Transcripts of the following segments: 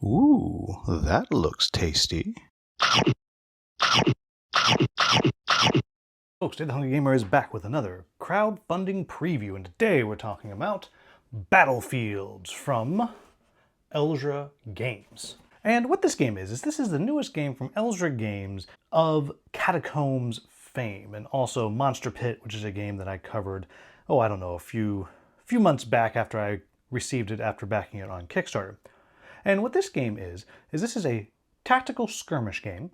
Ooh, that looks tasty. Folks, Today the Hungry Gamer is back with another crowdfunding preview, and today we're talking about Battlefields from Elzra Games. And what this game is this is the newest game from Elzra Games of Catacombs fame, and also Monster Pit, which is a game that I covered, I don't know, a few months back after I received it after backing it on Kickstarter. And what this game is this is a tactical skirmish game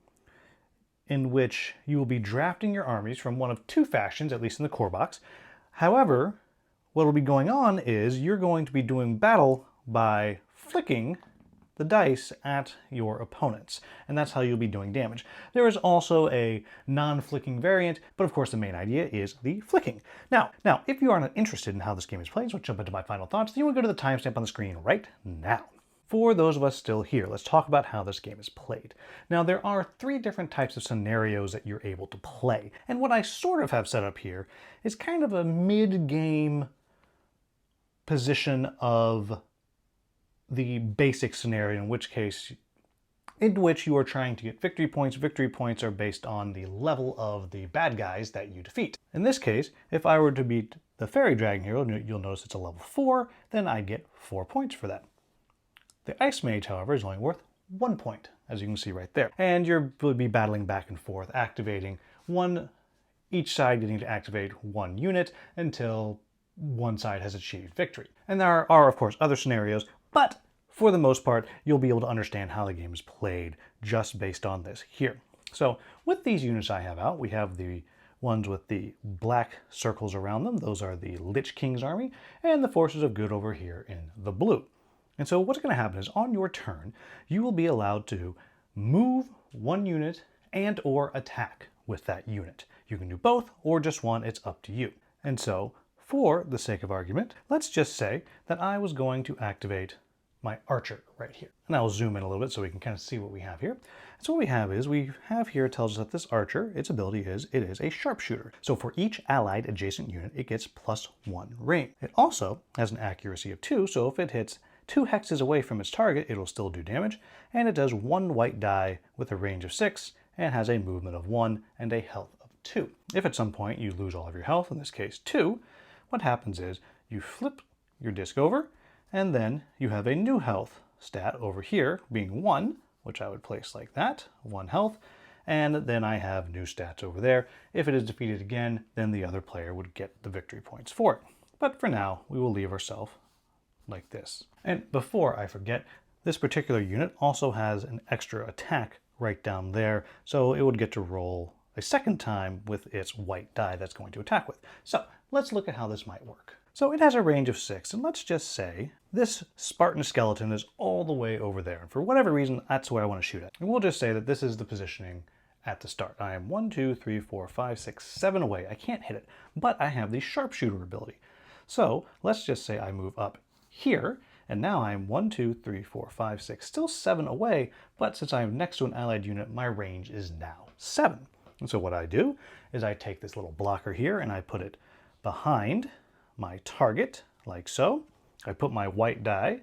in which you will be drafting your armies from one of two factions, at least in the core box. However, what will be going on is you're going to be doing battle by flicking the dice at your opponents, and that's how you'll be doing damage. There is also a non-flicking variant, but of course the main idea is the flicking. Now, if you are not interested in how this game is played, so let's jump into my final thoughts, then you will go to the timestamp on the screen right now. For those of us still here, let's talk about how this game is played. Now, there are three different types of scenarios that you're able to play, and what I sort of have set up here is kind of a mid-game position of the basic scenario, in which you are trying to get victory points. Victory points are based on the level of the bad guys that you defeat. In this case, if I were to beat the Fairy Dragon hero, you'll notice it's a level 4, then I get 4 points for that. The Ice Mage, however, is only worth 1 point, as you can see right there. And you'll be battling back and forth, activating each side getting to activate one unit until one side has achieved victory. And there are, of course, other scenarios, but for the most part, you'll be able to understand how the game is played just based on this here. So with these units I have out, we have the ones with the black circles around them. Those are the Lich King's army, and the Forces of Good over here in the blue. And so what's going to happen is on your turn, you will be allowed to move one unit and or attack with that unit. You can do both or just one, it's up to you. And so for the sake of argument, let's just say that I was going to activate my archer right here. And I'll zoom in a little bit so we can kind of see what we have here. So what we have here, it tells us that this archer, its ability is, it is a sharpshooter. So for each allied adjacent unit, it gets +1 range. It also has an accuracy of 2, so if it hits 2 hexes away from its target, it'll still do damage, and it does 1 white die with a range of 6, and has a movement of 1 and a health of 2. If at some point you lose all of your health, in this case 2, what happens is you flip your disc over, and then you have a new health stat over here, being 1, which I would place like that, 1 health, and then I have new stats over there. If it is defeated again, then the other player would get the victory points for it. But for now, we will leave ourselves like this. And before I forget, this particular unit also has an extra attack right down there, so it would get to roll a second time with its white die that's going to attack with. So let's look at how this might work. So it has a range of 6, and let's just say this Spartan skeleton is all the way over there, and for whatever reason, that's where I want to shoot at. And we'll just say that this is the positioning at the start. I am 1, 2, 3, 4, 5, 6, 7 away. I can't hit it, but I have the sharpshooter ability. So let's just say I move up here, and now I'm 1, 2, 3, 4, 5, 6, still 7 away, but since I'm next to an allied unit, my range is now 7. And so what I do is I take this little blocker here and I put it behind my target, like so. I put my white die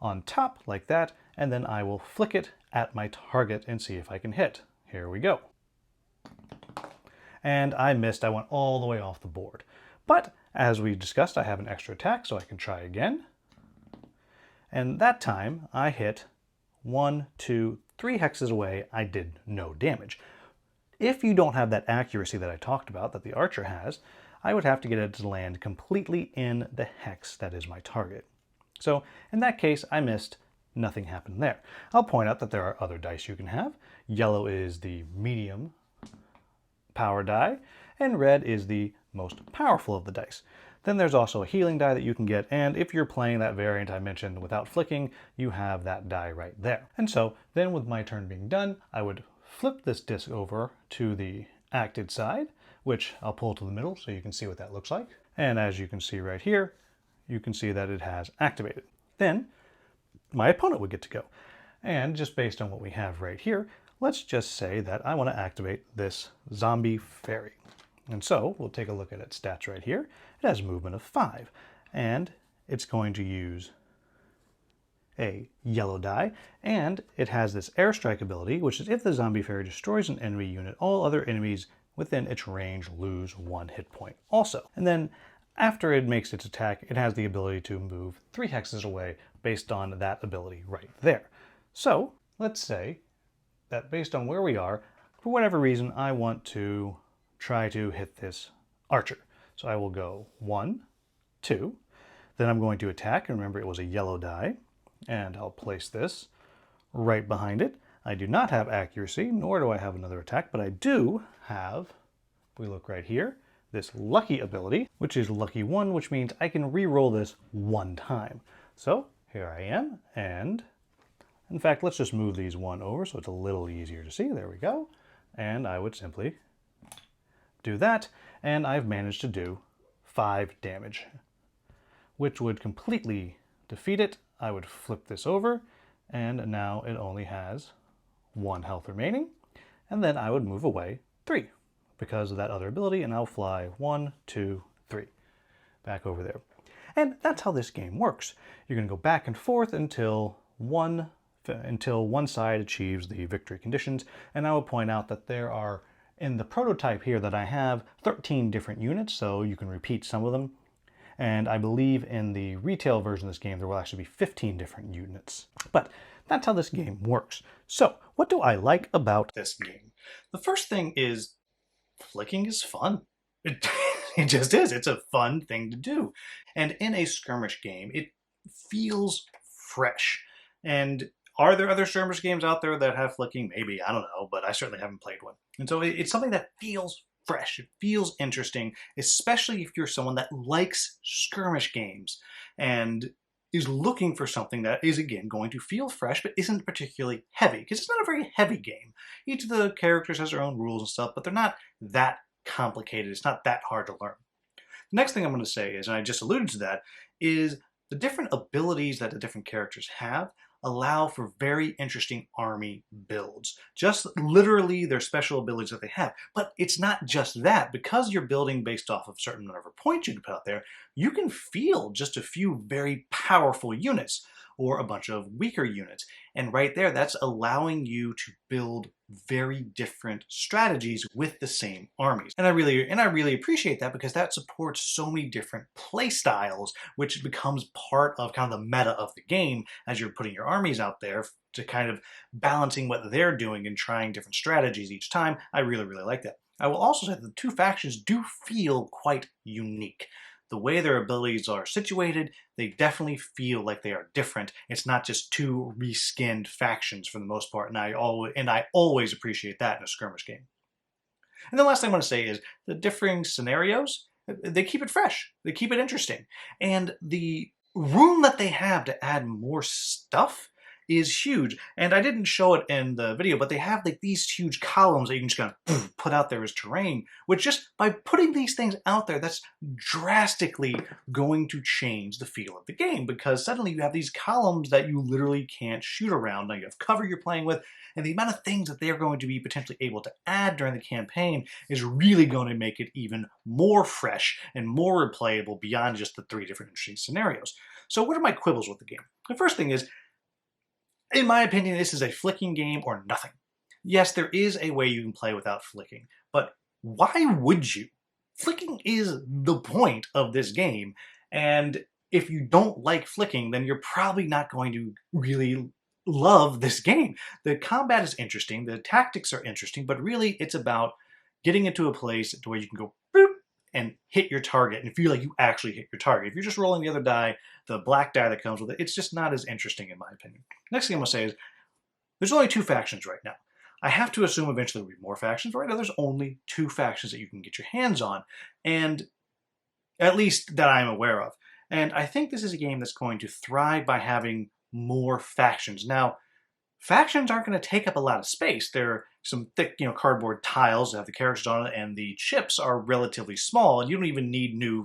on top, like that, and then I will flick it at my target and see if I can hit. Here we go. And I missed, I went all the way off the board. But as we discussed, I have an extra attack, so I can try again. And that time I hit 1, 2, 3 hexes away. I did no damage. If you don't have that accuracy that I talked about, that the archer has, I would have to get it to land completely in the hex that is my target. So in that case, I missed. Nothing happened there. I'll point out that there are other dice you can have. Yellow is the medium power die, and red is the most powerful of the dice. Then there's also a healing die that you can get, and if you're playing that variant I mentioned without flicking, you have that die right there. And so then with my turn being done, I would flip this disc over to the acted side, which I'll pull to the middle so you can see what that looks like. And as you can see right here, you can see that it has activated. Then my opponent would get to go. And just based on what we have right here, let's just say that I want to activate this zombie fairy. And so we'll take a look at its stats right here. It has movement of 5, and it's going to use a yellow die, and it has this airstrike ability, which is if the zombie fairy destroys an enemy unit, all other enemies within its range lose 1 hit point also. And then after it makes its attack, it has the ability to move 3 hexes away based on that ability right there. So let's say that based on where we are, for whatever reason, I want to try to hit this archer. So I will go 1, 2, then I'm going to attack, and remember it was a yellow die, and I'll place this right behind it. I do not have accuracy, nor do I have another attack, but I do have, if we look right here, this lucky ability, which is lucky 1, which means I can re-roll this 1 time. So here I am, and in fact, let's just move these 1 over so it's a little easier to see. There we go. And I would simply do that, and I've managed to do 5 damage, which would completely defeat it. I would flip this over, and now it only has 1 health remaining, and then I would move away 3 because of that other ability, and I'll fly 1, 2, 3 back over there. And that's how this game works. You're going to go back and forth until one side achieves the victory conditions. And I will point out that there are, in the prototype here that I have, 13 different units, so you can repeat some of them. And I believe in the retail version of this game, there will actually be 15 different units. But that's how this game works. So what do I like about this game? The first thing is flicking is fun. It just is. It's a fun thing to do. And in a skirmish game, it feels fresh. And are there other skirmish games out there that have flicking? Maybe, I don't know, but I certainly haven't played one. And so it's something that feels fresh. It feels interesting, especially if you're someone that likes skirmish games and is looking for something that is, again, going to feel fresh, but isn't particularly heavy, because it's not a very heavy game. Each of the characters has their own rules and stuff, but they're not that complicated. It's not that hard to learn. The next thing I'm going to say is, and I just alluded to that, is the different abilities that the different characters have allow for very interesting army builds. Just literally their special abilities that they have. But it's not just that. Because you're building based off of a certain number of points you can put out there, you can field just a few very powerful units or a bunch of weaker units. And right there, that's allowing you to build very different strategies with the same armies. And I really appreciate that, because that supports so many different play styles, which becomes part of kind of the meta of the game as you're putting your armies out there to kind of balancing what they're doing and trying different strategies each time. I really like that. I will also say that the two factions do feel quite unique. The way their abilities are situated, they definitely feel like they are different. It's not just two reskinned factions for the most part, and I always appreciate that in a skirmish game. And the last thing I want to say is the differing scenarios, they keep it fresh. They keep it interesting. And the room that they have to add more stuff is huge. And I didn't show it in the video, but they have like these huge columns that you can just kind of put out there as terrain, which just by putting these things out there, that's drastically going to change the feel of the game, because suddenly you have these columns that you literally can't shoot around. Now you have cover you're playing with, and the amount of things that they're going to be potentially able to add during the campaign is really going to make it even more fresh and more replayable beyond just the 3 different interesting scenarios. So what are my quibbles with the game? The first thing is, in my opinion, this is a flicking game or nothing. Yes, there is a way you can play without flicking, but why would you? Flicking is the point of this game, and if you don't like flicking, then you're probably not going to really love this game. The combat is interesting, the tactics are interesting, but really it's about getting into a place to where you can go boop and hit your target and feel like you actually hit your target. If you're just rolling the other die, the black die that comes with it, it's just not as interesting in my opinion. Next thing I'm going to say is, there's only 2 factions right now. I have to assume eventually there will be more factions, but right now there's only 2 factions that you can get your hands on, and at least that I'm aware of. And I think this is a game that's going to thrive by having more factions. Now, factions aren't going to take up a lot of space. They're some thick, cardboard tiles that have the characters on it, and the chips are relatively small, and you don't even need new,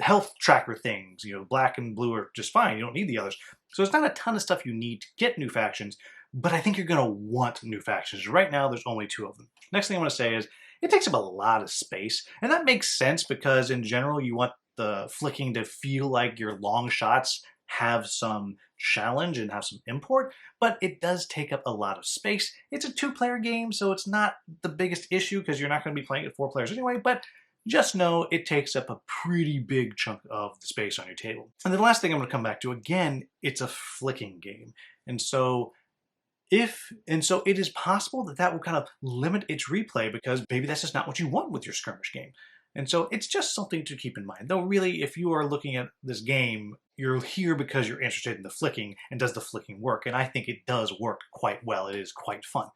health tracker things. Black and blue are just fine. You don't need the others. So there's not a ton of stuff you need to get new factions, but I think you're going to want new factions. Right now, there's only 2 of them. Next thing I want to say is, it takes up a lot of space, and that makes sense because in general, you want the flicking to feel like your long shots have some challenge and have some import, but it does take up a lot of space. It's a 2-player game, so it's not the biggest issue because you're not going to be playing it 4 players anyway, but just know it takes up a pretty big chunk of the space on your table. And then the last thing I'm going to come back to, again, it's a flicking game. And so it is possible that that will kind of limit its replay because maybe that's just not what you want with your skirmish game. And so it's just something to keep in mind. Though really, if you are looking at this game, you're here because you're interested in the flicking and does the flicking work? And I think it does work quite well. It is quite fun.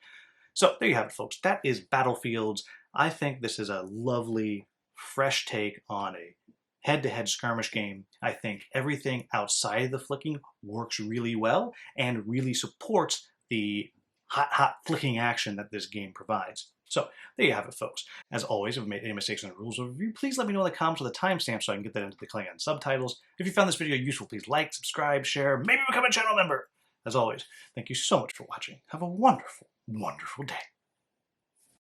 So there you have it, folks. That is Battlefields. I think this is a lovely, fresh take on a head-to-head skirmish game. I think everything outside of the flicking works really well and really supports the hot flicking action that this game provides. So there you have it, folks. As always, if I've made any mistakes in the rules overview, please let me know in the comments with a timestamp so I can get that into the Klingon subtitles. If you found this video useful, please like, subscribe, share, maybe become a channel member. As always, thank you so much for watching. Have a wonderful, wonderful day.